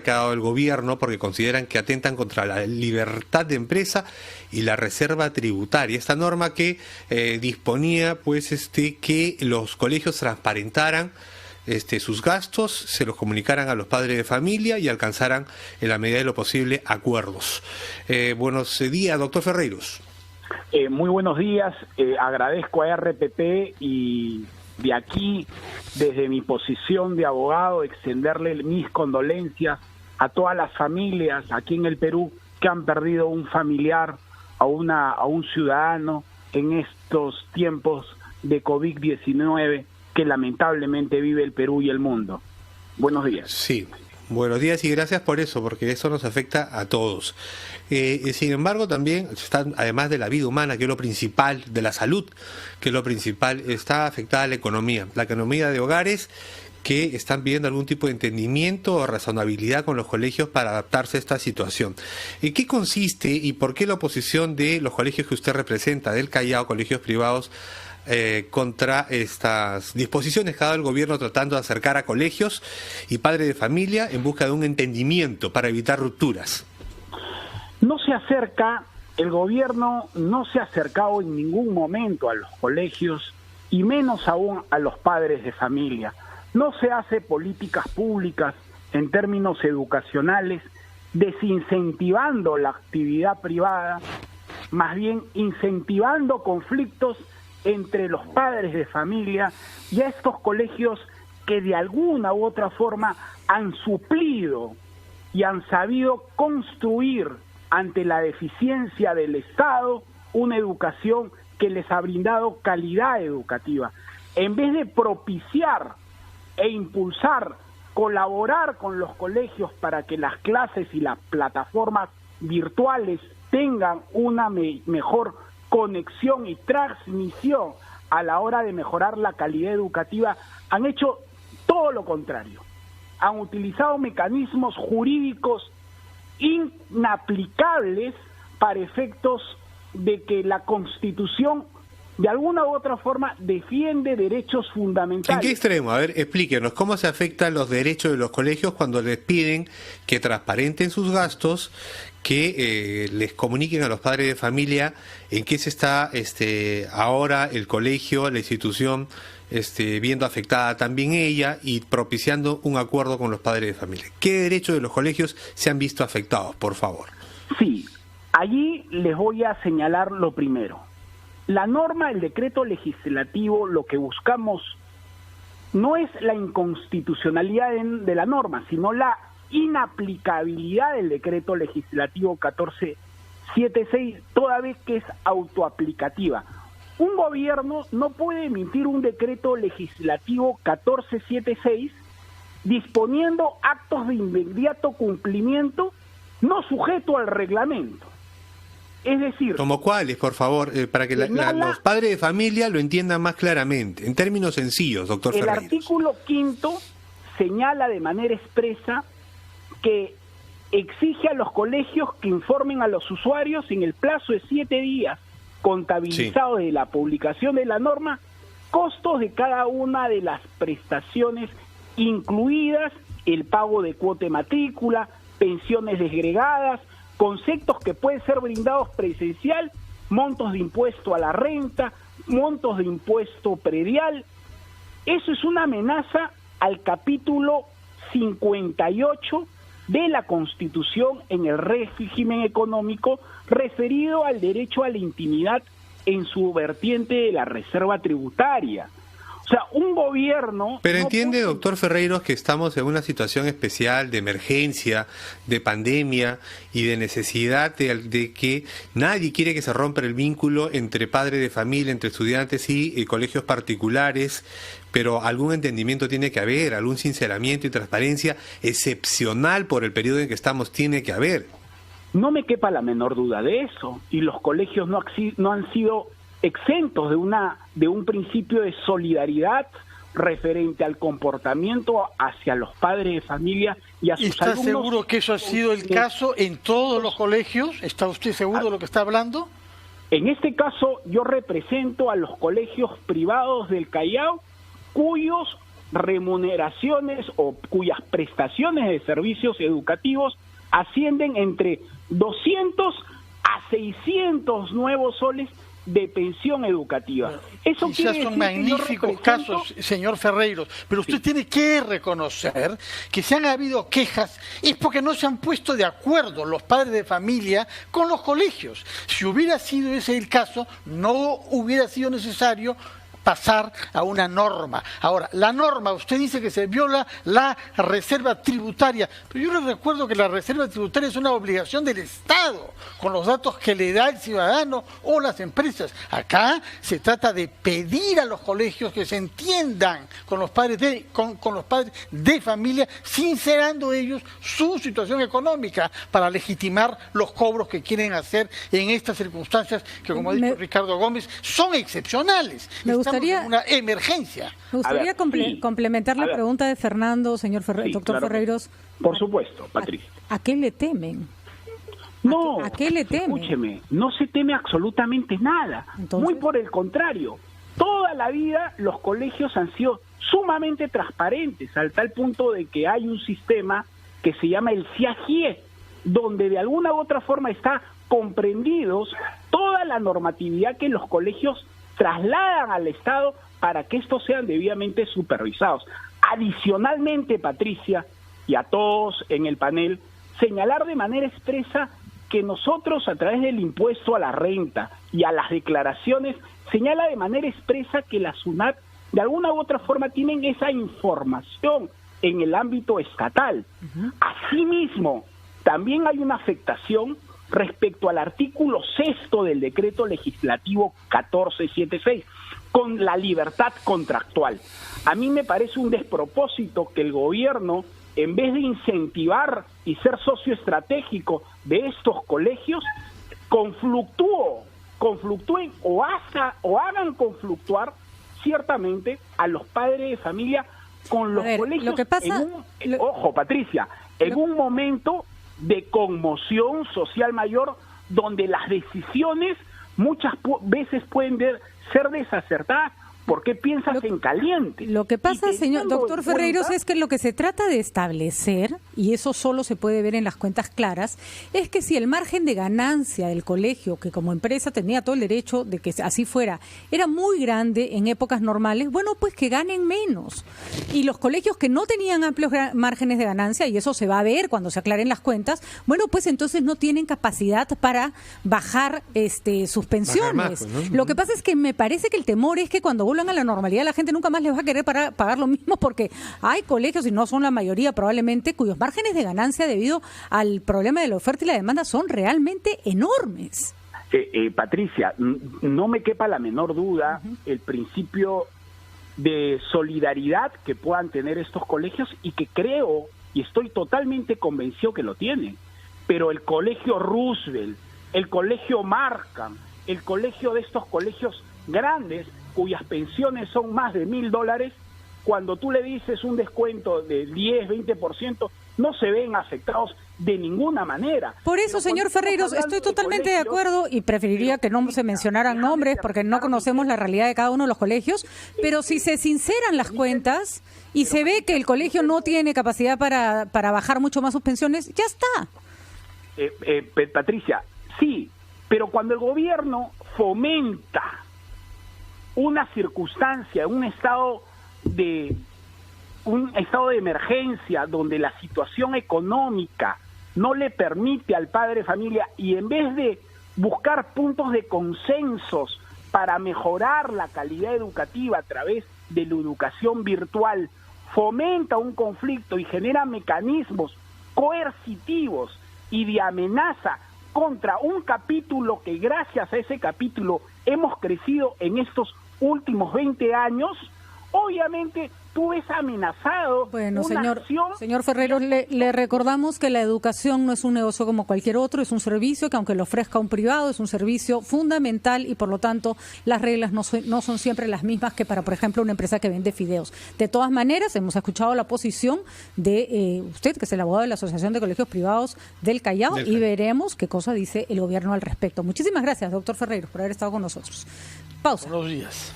que ha dado el gobierno porque consideran que atentan contra la libertad de empresa y la reserva tributaria. Esta norma que disponía pues que los colegios transparentaran sus gastos, se los comunicaran a los padres de familia y alcanzaran en la medida de lo posible acuerdos. Buenos días, doctor Ferreiros. Muy buenos días, agradezco a RPP y de aquí, desde mi posición de abogado, extenderle mis condolencias a todas las familias aquí en el Perú que han perdido un familiar, a un ciudadano en estos tiempos de COVID-19 que lamentablemente vive el Perú y el mundo. Buenos días. Sí. Buenos días y gracias por eso, porque eso nos afecta a todos. Sin embargo, también, además de la vida humana, que es lo principal, de la salud, que es lo principal, está afectada la economía de hogares que están pidiendo algún tipo de entendimiento o razonabilidad con los colegios para adaptarse a esta situación. ¿En qué consiste y por qué la oposición de los colegios que usted representa, del Callao, colegios privados, contra estas disposiciones que ha dado el gobierno tratando de acercar a colegios y padres de familia en busca de un entendimiento para evitar rupturas? El gobierno no se ha acercado en ningún momento a los colegios y menos aún a los padres de familia. No se hace políticas públicas en términos educacionales desincentivando la actividad privada, más bien incentivando conflictos entre los padres de familia y a estos colegios que de alguna u otra forma han suplido y han sabido construir ante la deficiencia del Estado una educación que les ha brindado calidad educativa. En vez de propiciar e impulsar, colaborar con los colegios para que las clases y las plataformas virtuales tengan una mejor conexión y transmisión a la hora de mejorar la calidad educativa, han hecho todo lo contrario. Han utilizado mecanismos jurídicos inaplicables para efectos de que la Constitución de alguna u otra forma defiende derechos fundamentales. ¿En qué extremo? A ver, explíquenos, ¿cómo se afectan los derechos de los colegios cuando les piden que transparenten sus gastos, que les comuniquen a los padres de familia en qué se está ahora el colegio, la institución, viendo afectada también ella y propiciando un acuerdo con los padres de familia? ¿Qué derechos de los colegios se han visto afectados, por favor? Sí, allí les voy a señalar lo primero. La norma, el decreto legislativo, lo que buscamos no es la inconstitucionalidad de la norma, sino la inaplicabilidad del decreto legislativo 1476, toda vez que es autoaplicativa. Un gobierno no puede emitir un decreto legislativo 1476 disponiendo actos de inmediato cumplimiento no sujeto al reglamento. Es decir, ¿como cuáles, por favor, para que los padres de familia lo entiendan más claramente, en términos sencillos, doctor Ferreiros? El artículo 5 señala de manera expresa que exige a los colegios que informen a los usuarios en el plazo de 7 días contabilizados de la publicación de la norma, costos de cada una de las prestaciones, incluidas el pago de cuota de matrícula, pensiones desgregadas, conceptos que pueden ser brindados presencial, montos de impuesto a la renta, montos de impuesto predial. Eso es una amenaza al capítulo 58 de la Constitución en el régimen económico referido al derecho a la intimidad en su vertiente de la reserva tributaria. O sea, un gobierno... Pero entiende, doctor Ferreiros, que estamos en una situación especial de emergencia, de pandemia y de necesidad de que nadie quiere que se rompa el vínculo entre padres de familia, entre estudiantes y colegios particulares, pero algún entendimiento tiene que haber, algún sinceramiento y transparencia excepcional por el periodo en que estamos tiene que haber. No me quepa la menor duda de eso, y los colegios no han sido exentos de un principio de solidaridad referente al comportamiento hacia los padres de familia y a sus alumnos. ¿Está seguro que eso ha sido el caso en todos los colegios? ¿Está usted seguro de lo que está hablando? En este caso, yo represento a los colegios privados del Callao, cuyos remuneraciones o cuyas prestaciones de servicios educativos ascienden entre 200 a 600 nuevos soles de pensión educativa. Eso quizás son magníficos casos, señor Ferreiros, pero usted tiene que reconocer que si han habido quejas es porque no se han puesto de acuerdo los padres de familia con los colegios. Si hubiera sido ese el caso, no hubiera sido necesario pasar a una norma. Ahora, la norma, usted dice que se viola la reserva tributaria, pero yo le recuerdo que la reserva tributaria es una obligación del Estado, con los datos que le da el ciudadano o las empresas. Acá se trata de pedir a los colegios que se entiendan con los padres de familia, sincerando ellos su situación económica para legitimar los cobros que quieren hacer en estas circunstancias que, como ha dicho Ricardo Gómez, son excepcionales. En una emergencia. Me gustaría complementar la pregunta de Fernando, señor doctor Ferreiros. Por supuesto, Patricia. ¿A qué le temen? No, ¿A qué le temen? Escúcheme, no se teme absolutamente nada. ¿Entonces? Muy por el contrario. Toda la vida los colegios han sido sumamente transparentes, al tal punto de que hay un sistema que se llama el CIAGIE, donde de alguna u otra forma está comprendidos toda la normatividad que los colegios trasladan al Estado para que estos sean debidamente supervisados. Adicionalmente, Patricia, y a todos en el panel, señalar de manera expresa que nosotros, a través del impuesto a la renta y a las declaraciones, señala de manera expresa que la SUNAT de alguna u otra forma tienen esa información en el ámbito estatal. Asimismo, también hay una afectación respecto al artículo 6 del decreto legislativo 1476, con la libertad contractual. A mí me parece un despropósito que el gobierno, en vez de incentivar y ser socio estratégico de estos colegios, confluctúen o hagan confluctuar ciertamente a los padres de familia con los colegios. Lo que pasa, ojo, Patricia, en un momento de conmoción social mayor, donde las decisiones muchas veces pueden ser desacertadas porque piensas en caliente. Lo que pasa, señor doctor Ferreiros, es que lo que se trata de establecer, y eso solo se puede ver en las cuentas claras, es que si el margen de ganancia del colegio, que como empresa tenía todo el derecho de que así fuera, era muy grande en épocas normales, bueno, pues que ganen menos. Y los colegios que no tenían amplios márgenes de ganancia, y eso se va a ver cuando se aclaren las cuentas, bueno, pues entonces no tienen capacidad para bajar sus pensiones. Más, ¿no? Lo que pasa es que me parece que el temor es que cuando vuelvan a la normalidad, la gente nunca más les va a querer pagar lo mismo, porque hay colegios, y no son la mayoría probablemente, cuyos márgenes de ganancia debido al problema de la oferta y la demanda son realmente enormes. Patricia, no me quepa la menor duda el principio de solidaridad que puedan tener estos colegios, y que creo y estoy totalmente convencido que lo tienen. Pero el colegio Roosevelt, el colegio Markham, el colegio de estos colegios grandes, cuyas pensiones son más de $1,000, cuando tú le dices un descuento de 10, 20%, no se ven afectados de ninguna manera. Por eso, señor Ferreiros, estoy totalmente de acuerdo, y preferiría que no se mencionaran nombres porque no conocemos la realidad de cada uno de los colegios, pero si se sinceran las cuentas y se ve que el colegio no tiene capacidad para bajar mucho más sus pensiones, ya está. Patricia, sí, pero cuando el gobierno fomenta una circunstancia, un estado de emergencia donde la situación económica no le permite al padre de familia, y en vez de buscar puntos de consensos para mejorar la calidad educativa a través de la educación virtual, fomenta un conflicto y genera mecanismos coercitivos y de amenaza contra un capítulo que, gracias a ese capítulo, hemos crecido en estos últimos 20 años, obviamente tú ves amenazado. Bueno, señor Ferreiros, le recordamos que la educación no es un negocio como cualquier otro, es un servicio que, aunque lo ofrezca un privado, es un servicio fundamental, y por lo tanto las reglas no son siempre las mismas que para, por ejemplo, una empresa que vende fideos. De todas maneras, hemos escuchado la posición de usted, que es el abogado de la Asociación de Colegios Privados del Callao, y veremos qué cosa dice el gobierno al respecto. Muchísimas gracias, doctor Ferreiros, por haber estado con nosotros. Pausa. Buenos días.